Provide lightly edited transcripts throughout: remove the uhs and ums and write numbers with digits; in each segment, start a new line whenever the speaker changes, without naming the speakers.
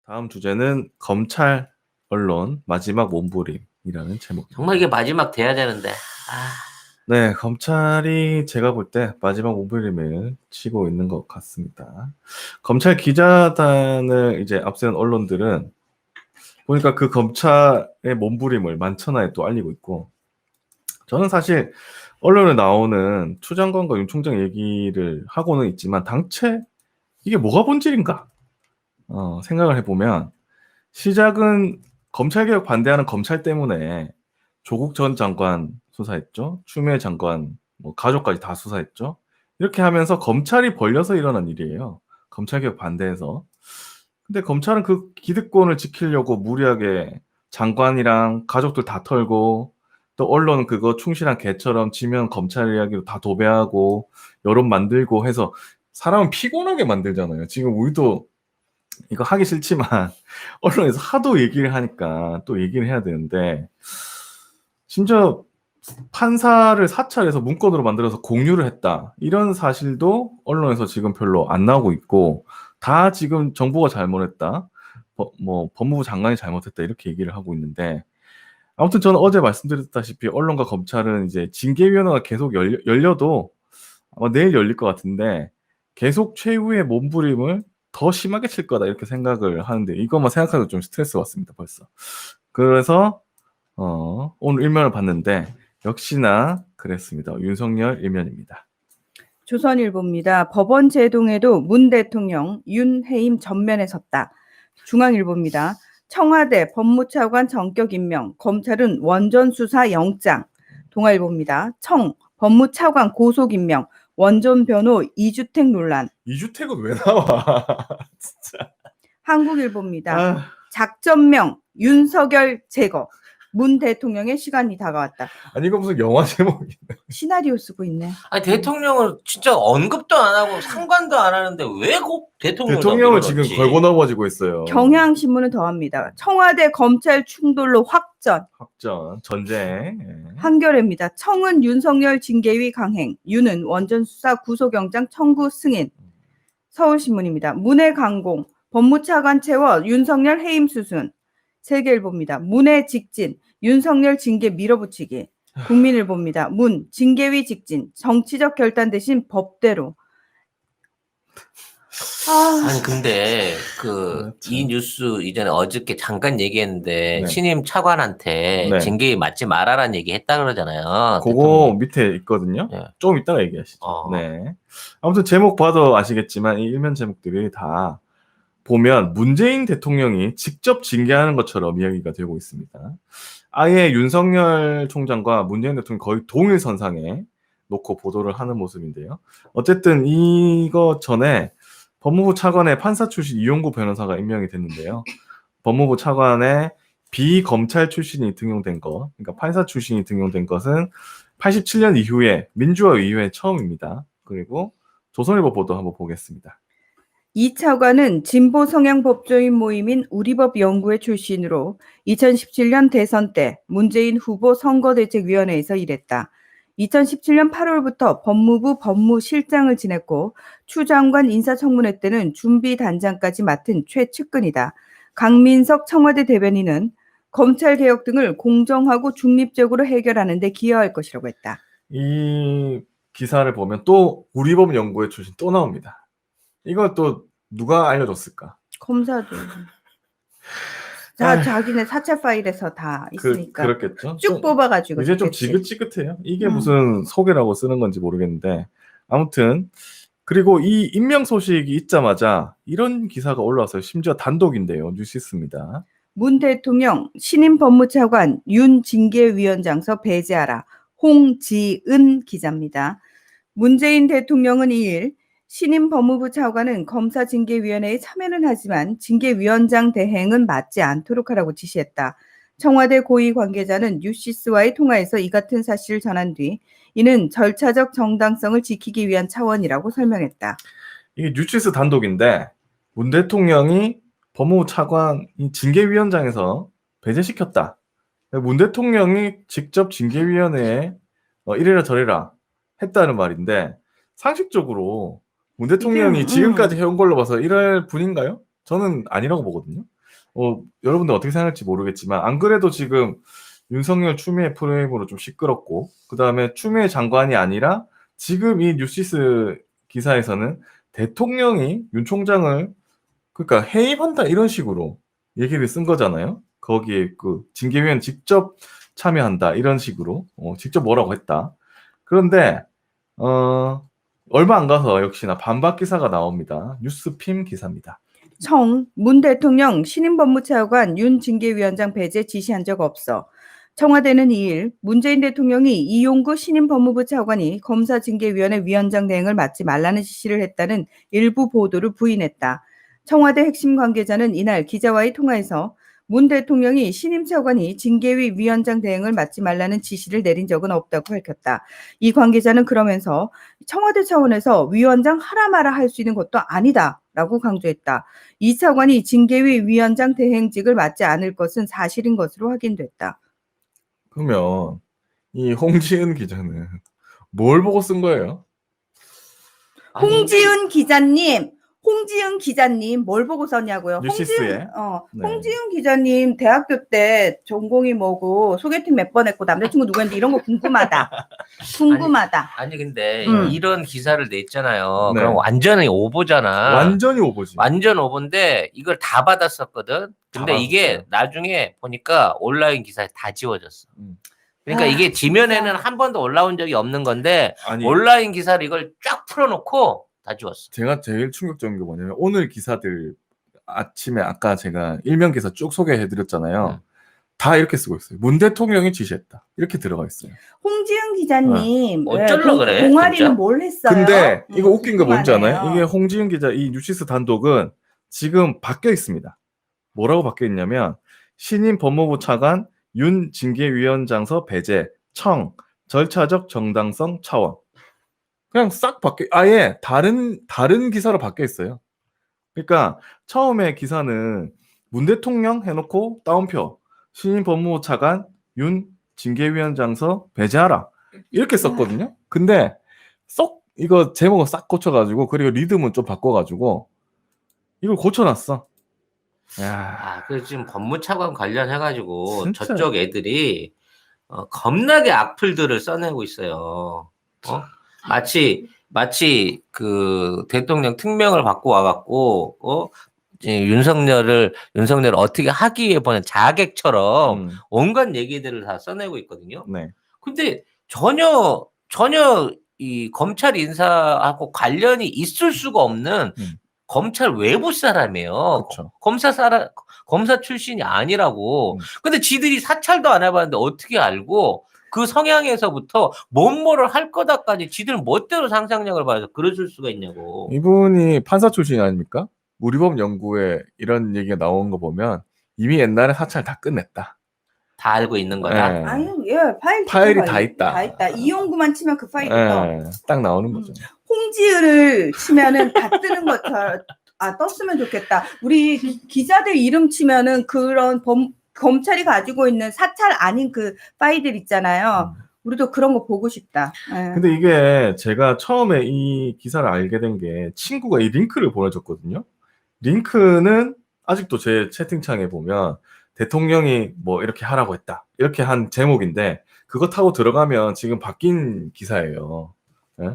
다음 주제는 검찰 언론 마지막 몸부림이라는 제목입니다.
정말 이게 마지막 돼야 되는데.
네, 검찰이 제가 볼 때 마지막 몸부림을 치고 있는 것 같습니다. 검찰 기자단을 이제 앞세운 언론들은 보니까 그 검찰의 몸부림을 만천하에 또 알리고 있고, 저는 사실 언론에 나오는 추 장관과 윤 총장 얘기를 하고는 있지만 당최 이게 뭐가 본질인가 생각을 해보면, 시작은 검찰개혁 반대하는 검찰 때문에 조국 전 장관 수사했죠. 추미애 장관 뭐 가족까지 다 수사했죠. 이렇게 하면서 검찰이 벌려서 일어난 일이에요. 검찰개혁 반대해서. 근데 검찰은 그 기득권을 지키려고 무리하게 장관이랑 가족들 다 털고, 또 언론은 그거 충실한 개처럼 지면 검찰 이야기로 다 도배하고 여론 만들고 해서 사람은 피곤하게 만들잖아요. 지금 우리도 이거 하기 싫지만 언론에서 하도 얘기를 하니까 또 얘기를 해야 되는데, 심지어 판사를 사찰해서 문건으로 만들어서 공유를 했다, 이런 사실도 언론에서 지금 별로 안 나오고 있고, 다 지금 정부가 잘못했다, 법무부 장관이 잘못했다, 이렇게 얘기를 하고 있는데, 아무튼 저는 어제 말씀드렸다시피 언론과 검찰은 이제 징계위원회가 계속 열려도 아마 내일 열릴 것 같은데 계속 최후의 몸부림을 더 심하게 칠 거다, 이렇게 생각을 하는데, 이것만 생각해도 좀 스트레스 받습니다 벌써. 그래서 오늘 일면을 봤는데 역시나 그랬습니다. 윤석열 일면입니다.
조선일보입니다. 법원 제동에도 문 대통령 윤해임 전면에 섰다. 중앙일보입니다. 청와대 법무차관 전격 임명, 검찰은 원전 수사 영장. 동아일보입니다. 법무차관 고속 임명, 원전 변호 2주택 논란.
2주택은 왜 나와? 진짜.
한국일보입니다. 작전명 윤석열 제거, 문 대통령의 시간이 다가왔다.
아니 이거 무슨 영화 제목이네.
시나리오 쓰고 있네.
아니 대통령을 진짜 언급도 안 하고 상관도 안 하는데 왜 꼭
대통령을 지금 걸고 넘어지고 있어요.
경향신문은 더합니다. 청와대 검찰 충돌로 확전,
전쟁.
한겨레입니다. 청은 윤석열 징계위 강행, 윤은 원전 수사 구속영장 청구 승인. 서울신문입니다. 문해 강공, 법무차관 채워 윤석열 해임 수순. 세계일보입니다. 문해 직진, 윤석열 징계 밀어붙이기. 국민일보입니다. 문, 징계위 직진, 정치적 결단 대신 법대로.
아니 근데 이 뉴스 이전에 어저께 잠깐 얘기했는데, 신임 차관한테 징계위 맞지 말아라는 얘기 했다 그러잖아요.
그거
대통령.
밑에 있거든요.
네.
조금 이따가 얘기하시죠. 네. 아무튼 제목 봐도 아시겠지만 이 일면 제목들이 다 보면 문재인 대통령이 직접 징계하는 것처럼 이야기가 되고 있습니다. 아예 윤석열 총장과 문재인 대통령이 거의 동일 선상에 놓고 보도를 하는 모습인데요. 어쨌든 이거 전에 법무부 차관에 판사 출신 이용구 변호사가 임명이 됐는데요. 법무부 차관에 비검찰 출신이 등용된 것, 그러니까 판사 출신이 등용된 것은 87년 이후에 민주화 이후에 처음입니다. 그리고 조선일보 보도 한번 보겠습니다.
이 차관은 진보 성향 법조인 모임인 우리법 연구회 출신으로 2017년 대선 때 문재인 후보 선거대책위원회에서 일했다. 2017년 8월부터 법무부 법무실장을 지냈고 추 장관 인사청문회 때는 준비단장까지 맡은 최측근이다. 강민석 청와대 대변인은 검찰개혁 등을 공정하고 중립적으로 해결하는 데 기여할 것이라고 했다.
이 기사를 보면 또 우리법 연구회 출신 또 나옵니다. 이걸 또 누가 알려줬을까?
검사들. 자기네 사찰 파일에서 다 있으니까.
그렇겠죠.
쭉 뽑아가지고.
이제 좀 지긋지긋해요. 이게 무슨 소개라고 쓰는 건지 모르겠는데, 아무튼 그리고 이 임명 소식이 있자마자 이런 기사가 올라왔어요. 심지어 단독인데요. 뉴시스입니다.
문 대통령 신임 법무차관 윤 징계위원장서 배제하라. 홍지은 기자입니다. 문재인 대통령은 2일 신임 법무부 차관은 검사징계위원회에 참여는 하지만 징계위원장 대행은 맡지 않도록 하라고 지시했다. 청와대 고위 관계자는 뉴시스와의 통화에서 이 같은 사실을 전한 뒤 이는 절차적 정당성을 지키기 위한 차원이라고 설명했다.
이게 뉴시스 단독인데 문 대통령이 법무부 차관 징계위원장에서 배제시켰다. 문 대통령이 직접 징계위원회에 이래라 저래라 했다는 말인데, 상식적으로 문 대통령이 지금까지 해온 걸로 봐서 이럴 분인가요? 저는 아니라고 보거든요. 여러분들 어떻게 생각할지 모르겠지만 안 그래도 지금 윤석열 추미애 프레임으로 좀 시끄럽고 그다음에 추미애 장관이 아니라 지금 이 뉴시스 기사에서는 대통령이 윤 총장을 그러니까 해임한다 이런 식으로 얘기를 쓴 거잖아요. 거기에 그 징계위원 직접 참여한다 이런 식으로 직접 뭐라고 했다. 그런데 얼마 안 가서 역시나 반박 기사가 나옵니다. 뉴스핌 기사입니다.
문 대통령 신임 법무차관 윤 징계위원장 배제 지시한 적 없어. 청와대는 2일 문재인 대통령이 이용구 신임 법무부 차관이 검사징계위원회 위원장 대행을 맡지 말라는 지시를 했다는 일부 보도를 부인했다. 청와대 핵심 관계자는 이날 기자와의 통화에서 문 대통령이 신임 차관이 징계위 위원장 대행을 맡지 말라는 지시를 내린 적은 없다고 밝혔다. 이 관계자는 그러면서 청와대 차원에서 위원장 하라 마라 할 수 있는 것도 아니다라고 강조했다. 이 차관이 징계위 위원장 대행직을 맡지 않을 것은 사실인 것으로 확인됐다.
그러면 이 홍지은 기자는 뭘 보고 쓴 거예요?
홍지은 기자님 뭘 보고 썼냐고요?
뉴시스에.
홍지은 기자님 대학교 때 전공이 뭐고 소개팅 몇 번 했고 남자친구 누구였는데 이런 거 궁금하다.
아니 근데 이런 기사를 냈잖아요.
네.
그럼 완전히 오보잖아.
완전히 오보지.
완전 오보인데 이걸 다 받았었거든. 근데 이게 나중에 보니까 온라인 기사에 다 지워졌어. 그러니까 이게 지면에는 한 번도 올라온 적이 없는 건데 온라인 기사를 이걸 쫙 풀어놓고 다 지웠어.
제가 제일 충격적인 게 뭐냐면 오늘 기사들 아침에 아까 제가 일면 기사 쭉 소개해드렸잖아요. 다 이렇게 쓰고 있어요. 문 대통령이 지시했다. 이렇게 들어가 있어요.
홍지은 기자님
어쩔러 그래?
동아리는
진짜?
뭘 했어요?
근데 이거 웃긴 거 뭔지
궁금하네요.
아나요? 이게 홍지은 기자 이 뉴시스 단독은 지금 바뀌어 있습니다. 뭐라고 바뀌어 있냐면 신임 법무부 차관 윤 징계위원장서 배제 청 절차적 정당성 차원 그냥 싹 바뀌어 아예 다른 기사로 바뀌어 있어요. 그러니까 처음에 기사는 문 대통령 해놓고 따옴표 신임 법무부 차관 윤 징계위원장서 배제하라 이렇게 썼거든요. 근데 쏙 이거 제목을 싹 고쳐가지고 그리고 리듬은 좀 바꿔가지고 이걸 고쳐놨어.
그래서 지금 법무차관 관련해가지고
진짜.
저쪽 애들이 겁나게 악플들을 써내고 있어요. 마치 그 대통령 특명을 받고 와갖고 윤석열을 어떻게 하기 위해 보는 자객처럼 온갖 얘기들을 다 써내고 있거든요.
네.
근데 전혀 이 검찰 인사하고 관련이 있을 수가 없는 검찰 외부 사람이에요.
그쵸.
검사 출신이 아니라고. 근데 지들이 사찰도 안 해봤는데 어떻게 알고 그 성향에서부터 뭐를 할 거다까지 지들 멋대로 상상력을 봐서 그러실 수가 있냐고.
이분이 판사 출신 아닙니까? 우리법 연구에 이런 얘기가 나온 거 보면 이미 옛날에 사찰 다 끝냈다.
다 알고 있는 거다.
네.
아유,
파일이 다 있다.
다 있다. 이용구만 치면 그 파일이 떠.
딱 나오는 거죠.
홍지은을 치면은 다 뜨는 것처럼 떴으면 좋겠다. 우리 기자들 이름 치면은 그런 검찰이 가지고 있는 사찰 아닌 그 파일들 있잖아요. 우리도 그런 거 보고 싶다.
근데 이게 제가 처음에 이 기사를 알게 된 게 친구가 이 링크를 보내줬거든요. 링크는 아직도 제 채팅창에 보면 대통령이 뭐 이렇게 하라고 했다. 이렇게 한 제목인데 그거 타고 들어가면 지금 바뀐 기사예요. 네?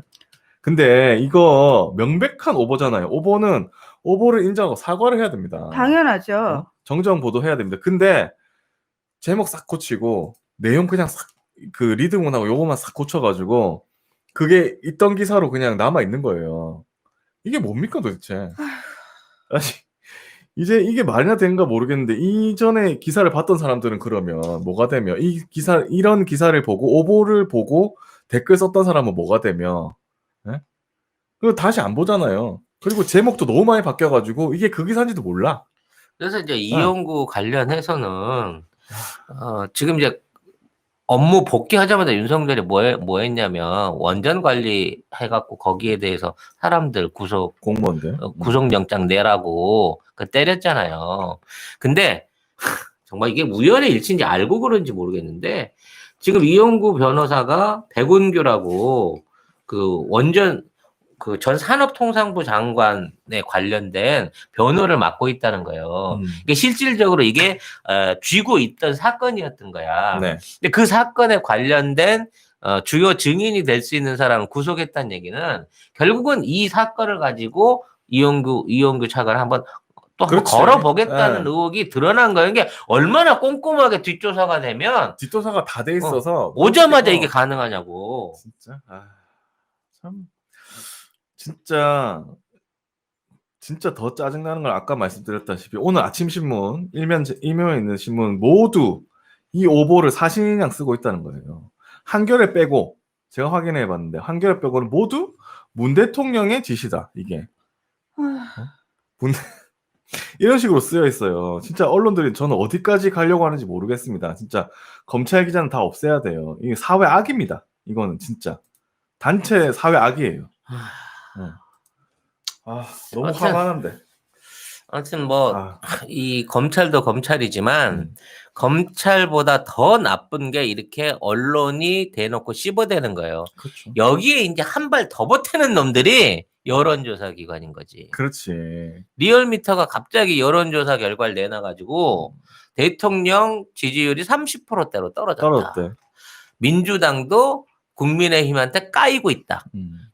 근데 이거 명백한 오보잖아요. 오보를 인정하고 사과를 해야 됩니다.
당연하죠.
정정 보도해야 됩니다. 근데 제목 싹 고치고 내용 그냥 싹 그 리듬하고 요거만 싹 고쳐가지고 그게 있던 기사로 그냥 남아 있는 거예요. 이게 뭡니까 도대체? 아니 이제 이게 말이나 되는가 모르겠는데 이전에 기사를 봤던 사람들은 그러면 뭐가 되며 이런 기사를 보고 오보를 보고 댓글 썼던 사람은 뭐가 되며 그리고 다시 안 보잖아요. 그리고 제목도 너무 많이 바뀌어가지고 이게 그 기사인지도 몰라.
그래서 이제 이용구 관련해서는 지금 이제 업무 복귀하자마자 윤석열이 뭐 했냐면 원전 관리 해갖고 거기에 대해서 사람들
공무원들
구속영장 내라고 때렸잖아요. 근데 정말 이게 우연의 일치인지 알고 그런지 모르겠는데 지금 이용구 변호사가 백운규라고 그 원전 그 전 산업통상부 장관에 관련된 변호를 맡고 있다는 거예요. 이게 실질적으로 이게 쥐고 있던 사건이었던 거야.
네.
근데 그 사건에 관련된 주요 증인이 될 수 있는 사람을 구속했다는 얘기는 결국은 이 사건을 가지고 이용규 차관을 한번 또 한번
그렇지.
걸어보겠다는
네.
의혹이 드러난 거예요. 이게 얼마나 꼼꼼하게 뒷조사가 되면
뒷조사가 다 돼 있어서
오자마자 이게 가능하냐고.
진짜 참 진짜 더 짜증나는 걸 아까 말씀드렸다시피 오늘 아침 신문 일면에 있는 신문 모두 이 오보를 사실인양 쓰고 있다는 거예요. 한겨레 빼고 제가 확인해 봤는데 한겨레 빼고는 모두 문 대통령의 지시다 이게. 이런 식으로 쓰여 있어요. 진짜 언론들이 저는 어디까지 가려고 하는지 모르겠습니다. 진짜 검찰 기자는 다 없애야 돼요. 이게 사회 악입니다. 이거는 진짜 단체 사회 악이에요. 너무
아무튼,
화가 나는데.
아무튼 뭐 이 검찰도 검찰이지만 검찰보다 더 나쁜 게 이렇게 언론이 대놓고 씹어대는 거예요.
그렇죠.
여기에 이제 한 발 더 보태는 놈들이 여론조사 기관인 거지.
그렇지.
리얼미터가 갑자기 여론조사 결과를 내놔가지고 대통령 지지율이 30%대로 떨어졌다. 민주당도 국민의힘한테 까이고 있다.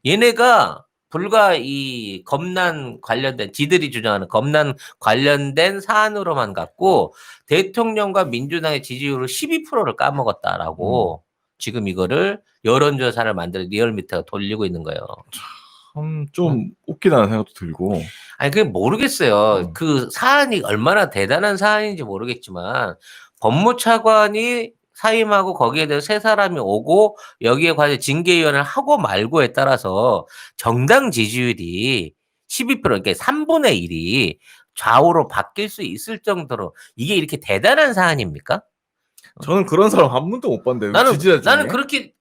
얘네가 불과 이 검난 관련된 지들이 주장하는 검난 관련된 사안으로만 갖고 대통령과 민주당의 지지율을 12%를 까먹었다라고 지금 이거를 여론조사를 만들어 리얼미터가 돌리고 있는 거예요.
좀 웃기다는 생각도 들고.
아니 그게 모르겠어요. 그 사안이 얼마나 대단한 사안인지 모르겠지만 법무차관이 사임하고 거기에 대해서 새 사람이 오고 여기에 관해 징계위원회를 하고 말고에 따라서 정당 지지율이 12% 그러니까 3분의 1이 좌우로 바뀔 수 있을 정도로 이게 이렇게 대단한 사안입니까?
저는 그런 사람 한 번도 못 봤는데.
나는 그렇게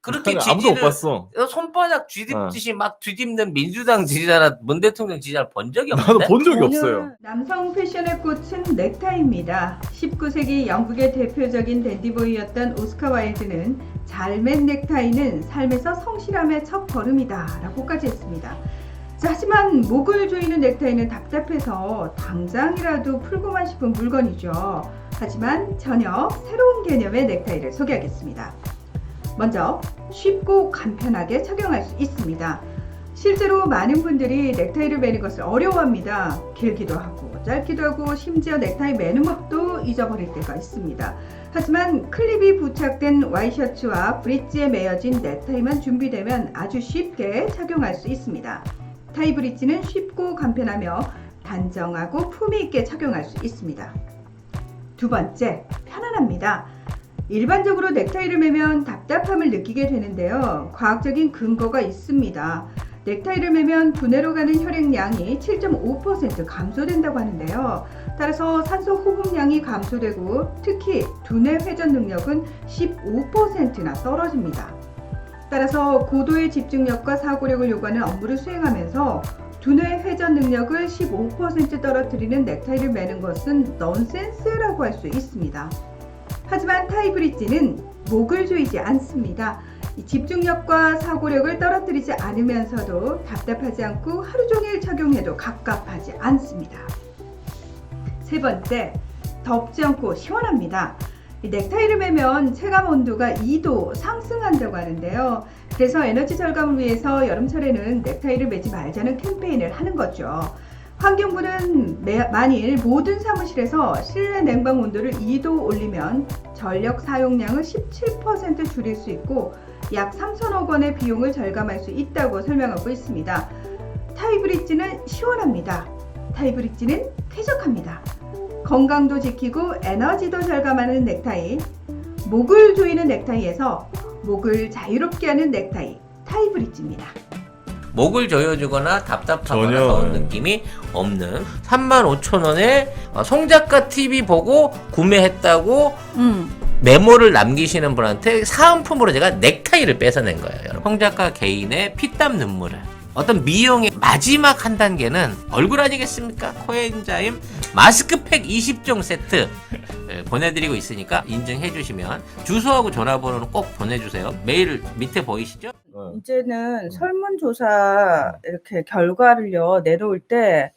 아무도 못 봤어.
손바닥 뒤집듯이 막 뒤집는 민주당 지지자나 문 대통령 지지자를 본 적이 없는데.
나도 본 적이 없어요.
남성 패션의 꽃은 넥타이입니다. 19세기 영국의 대표적인 댄디보이였던 오스카 와일드는 잘 맨 넥타이는 삶에서 성실함의 첫 걸음이다 라고까지 했습니다. 자, 하지만 목을 조이는 넥타이는 답답해서 당장이라도 풀고만 싶은 물건이죠. 하지만 전혀 새로운 개념의 넥타이를 소개하겠습니다. 먼저 쉽고 간편하게 착용할 수 있습니다. 실제로 많은 분들이 넥타이를 매는 것을 어려워합니다. 길기도 하고 짧기도 하고 심지어 넥타이 매는 법도 잊어버릴 때가 있습니다. 하지만 클립이 부착된 와이셔츠와 브릿지에 매어진 넥타이만 준비되면 아주 쉽게 착용할 수 있습니다. 타이 브릿지는 쉽고 간편하며 단정하고 품위 있게 착용할 수 있습니다. 두 번째, 편안합니다. 일반적으로 넥타이를 매면 답답함을 느끼게 되는데요. 과학적인 근거가 있습니다. 넥타이를 매면 두뇌로 가는 혈액량이 7.5% 감소된다고 하는데요. 따라서 산소 호흡량이 감소되고 특히 두뇌 회전 능력은 15%나 떨어집니다. 따라서 고도의 집중력과 사고력을 요구하는 업무를 수행하면서 두뇌 회전 능력을 15% 떨어뜨리는 넥타이를 매는 것은 넌센스라고 할 수 있습니다. 하지만 타이 브릿지는 목을 조이지 않습니다. 집중력과 사고력을 떨어뜨리지 않으면서도 답답하지 않고 하루 종일 착용해도 갑갑하지 않습니다. 세 번째, 덥지 않고 시원합니다. 넥타이를 매면 체감 온도가 2도 상승한다고 하는데요. 그래서 에너지 절감을 위해서 여름철에는 넥타이를 매지 말자는 캠페인을 하는 거죠. 환경부는 만일 모든 사무실에서 실내 냉방 온도를 2도 올리면 전력 사용량을 17% 줄일 수 있고 약 3천억 원의 비용을 절감할 수 있다고 설명하고 있습니다. 타이 브릿지는 시원합니다. 타이 브릿지는 쾌적합니다. 건강도 지키고 에너지도 절감하는 넥타이, 목을 조이는 넥타이에서 목을 자유롭게 하는 넥타이, 타이 브릿지입니다.
목을 조여주거나 답답하거나
전혀,
더운 느낌이 없는 35,000원에 송작가 TV 보고 구매했다고 메모를 남기시는 분한테 사은품으로 제가 넥타이를 뺏어낸 거예요. 여러분. 송작가 개인의 피땀 눈물을 어떤 미용의 마지막 한 단계는 얼굴 아니겠습니까? 코엔자임 마스크팩 20종 세트 보내드리고 있으니까 인증해 주시면 주소하고 전화번호는 꼭 보내주세요. 메일 밑에 보이시죠?
이제는 설문조사 이렇게 결과를요 내놓을 때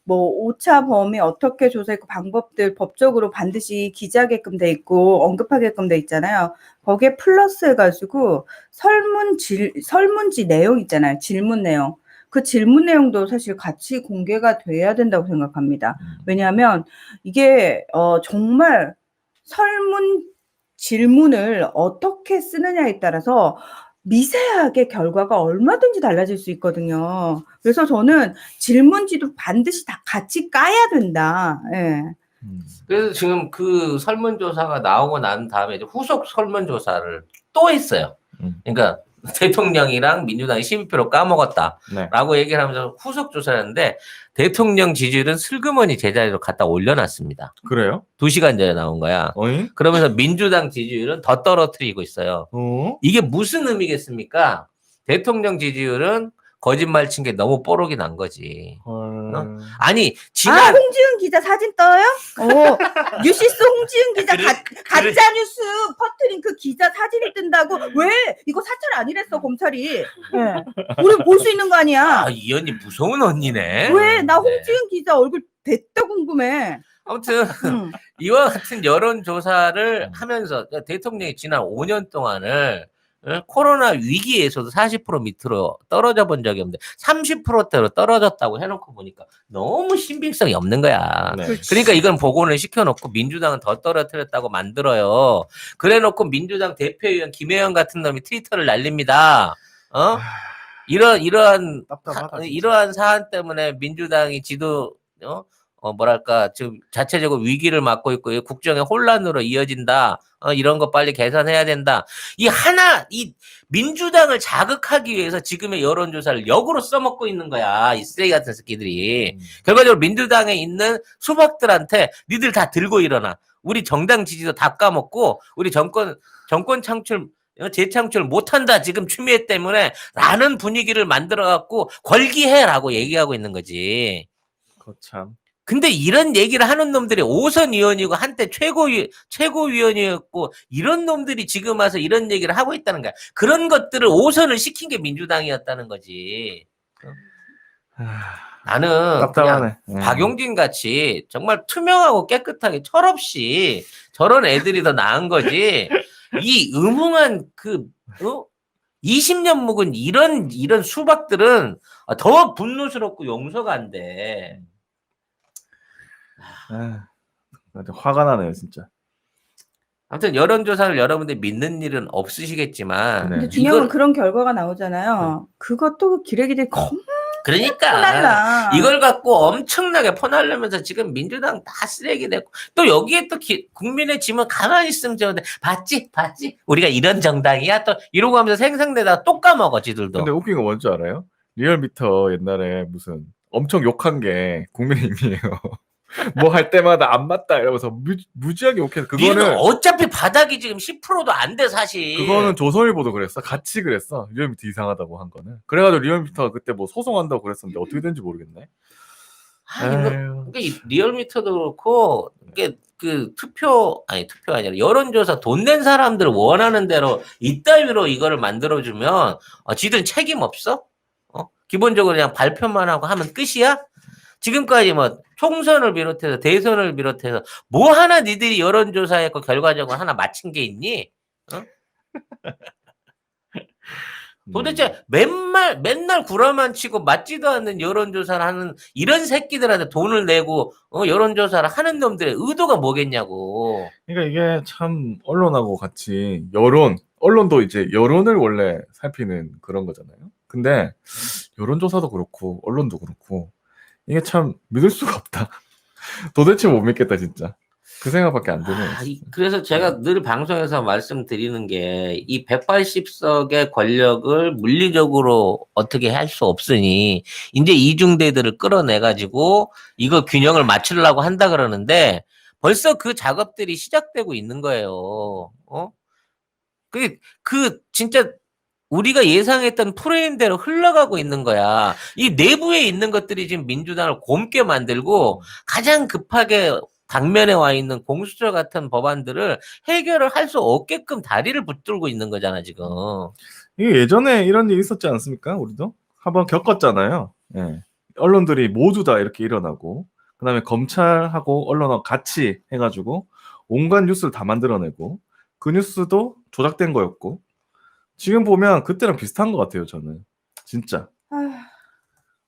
뭐 오차 범위 어떻게 조사했고 방법들 법적으로 반드시 기재하게끔 돼 있고 언급하게끔 돼 있잖아요. 거기에 플러스 해가지고 설문지 내용 있잖아요. 질문 내용. 그 질문 내용도 사실 같이 공개가 돼야 된다고 생각합니다. 왜냐하면 이게 정말 질문을 어떻게 쓰느냐에 따라서 미세하게 결과가 얼마든지 달라질 수 있거든요. 그래서 저는 질문지도 반드시 다 같이 까야 된다. 예.
그래서 지금 그 설문조사가 나오고 난 다음에 이제 후속 설문조사를 또 했어요. 그러니까 대통령이랑 민주당이 12% 까먹었다라고
네.
얘기를 하면서 후속 조사를 했는데 대통령 지지율은 슬그머니 제자리로 갖다 올려놨습니다.
그래요?
2시간 전에 나온 거야.
어이?
그러면서 민주당 지지율은 더 떨어뜨리고 있어요. 이게 무슨 의미겠습니까? 대통령 지지율은 거짓말 친 게 너무 뽀록이 난 거지. 아니 지난
홍지은 기자 사진 떠요? 뉴시스 홍지은 기자 가짜 뉴스 퍼뜨린 그 기자 사진이 뜬다고 왜 이거 사찰 아니랬어 검찰이? 네. 우리 볼 수 있는 거 아니야?
이 언니 무서운 언니네.
왜 나 홍지은 기자 얼굴 됐다 궁금해.
아무튼 이와 같은 여론조사를 하면서 대통령이 지난 5년 동안을 코로나 위기에서도 40% 밑으로 떨어져 본 적이 없는데 30%대로 떨어졌다고 해놓고 보니까 너무 신빙성이 없는 거야.
네.
그러니까 이건 복원을 시켜놓고 민주당은 더 떨어뜨렸다고 만들어요. 그래놓고 민주당 대표위원 김혜영 같은 놈이 트위터를 날립니다. 이러한 사안 때문에 민주당이 뭐랄까, 지금 자체적으로 위기를 맞고 있고, 국정의 혼란으로 이어진다. 이런 거 빨리 개선해야 된다. 이 민주당을 자극하기 위해서 지금의 여론조사를 역으로 써먹고 있는 거야. 이 쓰레기 같은 새끼들이. 결과적으로 민주당에 있는 수박들한테 니들 다 들고 일어나. 우리 정당 지지도 다 까먹고, 우리 정권 재창출 못한다. 지금 추미애 때문에. 라는 분위기를 만들어갖고, 걸기해라고 얘기하고 있는 거지.
거참.
근데 이런 얘기를 하는 놈들이 5선 의원이고 한때 최고위원이었고 이런 놈들이 지금 와서 이런 얘기를 하고 있다는 거야. 그런 것들을 5선을 시킨 게 민주당이었다는 거지. 나는
답답하네.
그냥 박용진 같이 정말 투명하고 깨끗하게 철없이 저런 애들이 더 나은 거지. 이 음흉한 20년 묵은 이런 수박들은 더 분노스럽고 용서가 안 돼.
화가 나네요, 진짜.
아무튼 여론조사를 여러분들 믿는 일은 없으시겠지만.
근데 중요한 건 그런 결과가 나오잖아요. 그것도 기레기들이
그러니까
퍼날라.
이걸 갖고 엄청나게 퍼날려면서 지금 민주당 다 쓰레기 됐고 또 여기에 또 국민의 짐은 가만히 있으면 좋은데 봤지? 우리가 이런 정당이야? 또 이러고 하면서 생생내다가 또 까먹어 지들도.
근데 웃긴 거 뭔지 알아요? 리얼미터 옛날에 무슨 엄청 욕한 게 국민의힘이에요. 뭐 할 때마다 안 맞다 이러면서 무지하게 욕해서 그거는
어차피 바닥이 지금 10%도 안 돼 사실.
그거는 조선일보도 그랬어. 같이 그랬어. 리얼미터 이상하다고 한 거는. 그래가지고 리얼미터가 그때 뭐 소송한다고 그랬었는데 어떻게 된지 모르겠네.
그러니까 리얼미터도 그렇고 이게 투표가 아니라 여론조사 돈 낸 사람들 원하는 대로 이따위로 이거를 만들어주면 지들은 책임 없어? 기본적으로 그냥 발표만 하고 하면 끝이야? 지금까지 뭐 총선을 비롯해서 대선을 비롯해서 뭐 하나 니들이 여론조사했고 결과적으로 하나 맞힌 게 있니? 도대체 맨날 구라만 치고 맞지도 않는 여론조사를 하는 이런 새끼들한테 돈을 내고 여론조사를 하는 놈들의 의도가 뭐겠냐고.
그러니까 이게 참 언론하고 같이 언론도 이제 여론을 원래 살피는 그런 거잖아요. 근데 여론조사도 그렇고 언론도 그렇고 이게 참 믿을 수가 없다. 도대체 못 믿겠다 진짜. 그 생각밖에 안 드네요.
그래서 제가 늘 방송에서 말씀드리는 게 이 180석의 권력을 물리적으로 어떻게 할 수 없으니 이제 이중대들을 끌어내가지고 이거 균형을 맞추려고 한다 그러는데 벌써 그 작업들이 시작되고 있는 거예요. 진짜 우리가 예상했던 프레임대로 흘러가고 있는 거야. 이 내부에 있는 것들이 지금 민주당을 곪게 만들고 가장 급하게 당면에 와 있는 공수처 같은 법안들을 해결을 할 수 없게끔 다리를 붙들고 있는 거잖아 지금.
이게 예전에 이런 일 있었지 않습니까? 우리도 한번 겪었잖아요. 예. 언론들이 모두 다 이렇게 일어나고 그다음에 검찰하고 언론하고 같이 해가지고 온갖 뉴스를 다 만들어내고 그 뉴스도 조작된 거였고 지금 보면 그때랑 비슷한 것 같아요. 저는 진짜
아휴,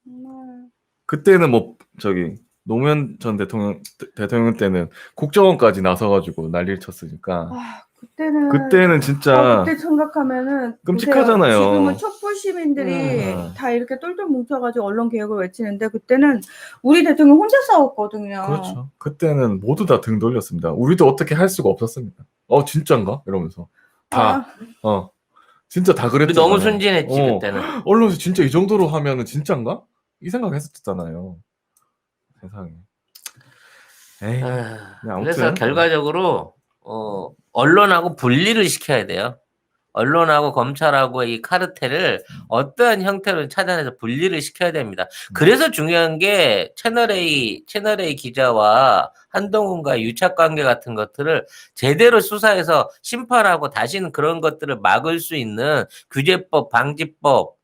정말.
그때는 뭐 저기 노무현 전 대통령 때는 국정원까지 나서가지고 난리를 쳤으니까
아, 그때는
그때는 진짜
그때 생각하면은
끔찍하잖아요.
보세요. 지금은 촛불 시민들이 다 이렇게 똘똘 뭉쳐가지고 언론 개혁을 외치는데 그때는 우리 대통령 혼자 싸웠거든요.
그렇죠. 그때는 모두 다 등 돌렸습니다. 우리도 어떻게 할 수가 없었습니다. 진짠가? 이러면서 다 진짜 다
우리
그랬잖아요.
너무 순진했지 그때는.
언론에서 진짜 이 정도로 하면은 진짠가? 이 생각했었잖아요. 세상에. 에이. 아무튼.
그래서 결과적으로 언론하고 분리를 시켜야 돼요. 언론하고 검찰하고 이 카르텔을 어떠한 형태로 찾아내서 분리를 시켜야 됩니다. 그래서 중요한 게 채널A 기자와 한동훈과 유착 관계 같은 것들을 제대로 수사해서 심판하고 다시는 그런 것들을 막을 수 있는 규제법, 방지법,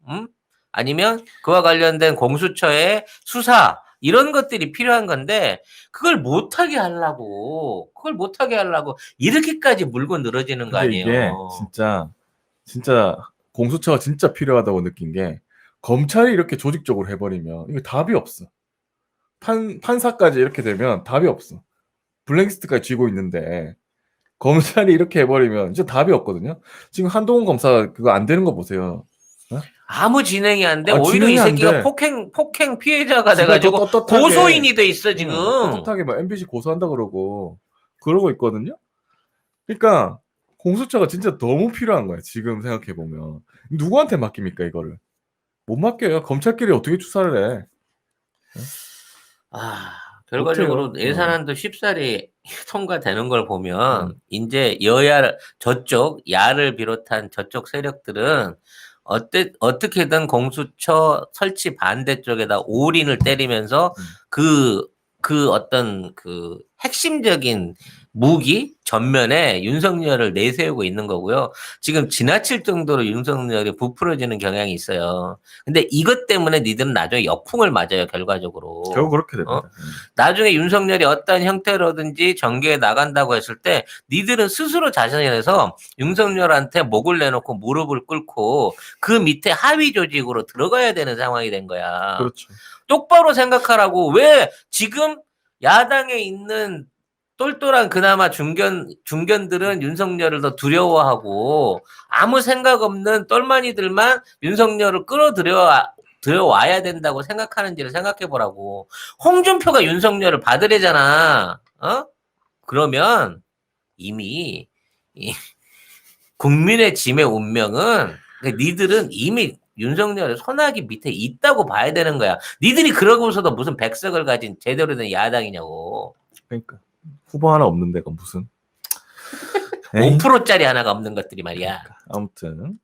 아니면 그와 관련된 공수처의 수사 이런 것들이 필요한 건데 그걸 못하게 하려고 이렇게까지 물고 늘어지는 거 아니에요.
이게 진짜 공수처가 진짜 필요하다고 느낀 게 검찰이 이렇게 조직적으로 해버리면 이거 답이 없어. 판사까지 이렇게 되면 답이 없어. 블랙리스트까지 쥐고 있는데 검찰이 이렇게 해버리면 진짜 답이 없거든요. 지금 한동훈 검사 그거 안 되는 거 보세요.
아무 진행이 안 돼. 오히려
진행이
이
안
새끼가
돼.
폭행 피해자가 돼가지고
떳떳하게,
고소인이 돼 있어 지금.
떳떳하게 막 MBC 고소한다 그러고 있거든요. 그러니까 공수처가 진짜 너무 필요한 거야. 지금 생각해 보면 누구한테 맡깁니까 이거를? 못 맡겨요. 검찰끼리 어떻게 수사를 해?
결과적으로
못해요.
예산안도 쉽사리 통과되는 걸 보면 이제 저쪽 야를 비롯한 저쪽 세력들은 어떻게든 공수처 설치 반대 쪽에다 올인을 때리면서 그 어떤 그 핵심적인 무기 전면에 윤석열을 내세우고 있는 거고요. 지금 지나칠 정도로 윤석열이 부풀어지는 경향이 있어요. 근데 이것 때문에 니들은 나중에 역풍을 맞아요, 결과적으로.
결국 그렇게 됩니다.
나중에 윤석열이 어떤 형태로든지 전개에 나간다고 했을 때 니들은 스스로 자신해서 윤석열한테 목을 내놓고 무릎을 꿇고 그 밑에 하위 조직으로 들어가야 되는 상황이 된 거야.
그렇죠.
똑바로 생각하라고. 왜 지금 야당에 있는 똘똘한 그나마 중견들은 윤석열을 더 두려워하고 아무 생각 없는 똘마니들만 윤석열을 들어와야 된다고 생각하는지를 생각해 보라고. 홍준표가 윤석열을 받으래잖아. 그러면 이미 국민의 짐의 운명은 니들은 이미 윤석열의 손아귀 밑에 있다고 봐야 되는 거야. 니들이 그러고서도 무슨 백석을 가진 제대로 된 야당이냐고.
그러니까 후보 하나 없는 데가 무슨
5%짜리 하나가 없는 것들이 말이야.
아무튼